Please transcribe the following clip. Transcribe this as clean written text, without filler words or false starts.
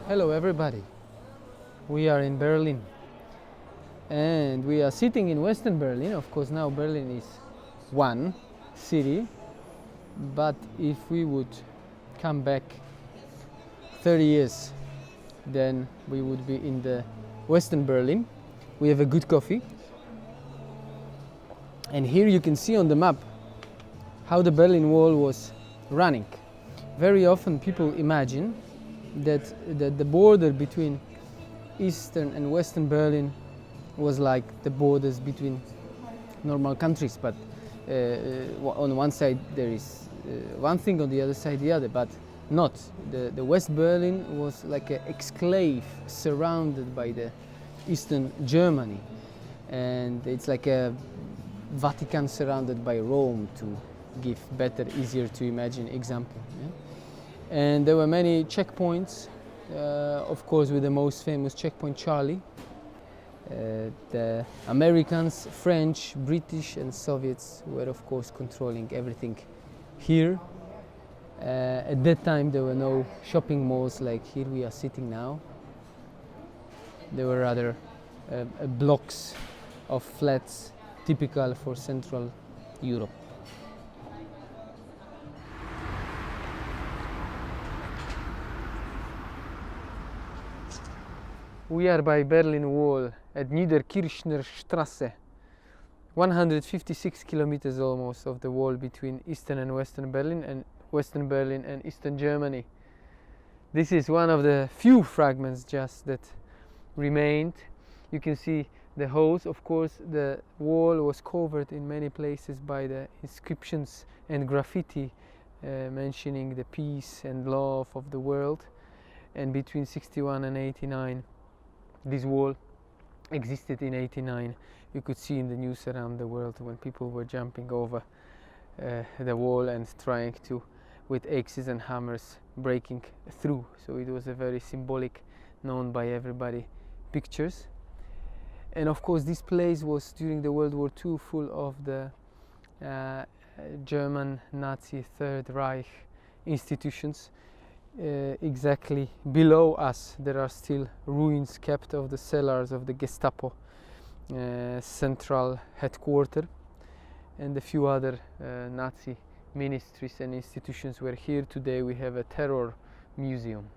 Hello everybody, we are in Berlin and we are sitting in Western Berlin. Of course now Berlin is one city, but if we would come back 30 years then we would be in the Western Berlin. We have a good coffee and here you can see on the map how the Berlin Wall was running. Very often people imagine that the border between Eastern and Western Berlin was like the borders between normal countries, but on one side there is one thing, on the other side the other, but not. The West Berlin was like an exclave surrounded by the Eastern Germany, and it's like a Vatican surrounded by Rome, to give better, easier to imagine example. Yeah? And there were many checkpoints, of course with the most famous checkpoint Charlie. The Americans, French, British and Soviets were of course controlling everything here. At that time there were no shopping malls like here we are sitting now. There were rather blocks of flats typical for Central Europe. We are by Berlin Wall at Niederkirchner Straße, 156 kilometers almost of the wall between Eastern and Western Berlin and Eastern Germany. This is one of the few fragments just that remained. You can see the holes. Of course the wall was covered in many places by the inscriptions and graffiti mentioning the peace and love of the world, and between 61 and 89 this wall existed. In 89 you could see in the news around the world when people were jumping over the wall and trying to, with axes and hammers, breaking through. So it was a very symbolic, known by everybody, pictures. And of course this place was during the World War II full of the German Nazi Third Reich institutions. Exactly below us there are still ruins kept of the cellars of the Gestapo central headquarters, and a few other Nazi ministries and institutions were here. Today we have a terror museum.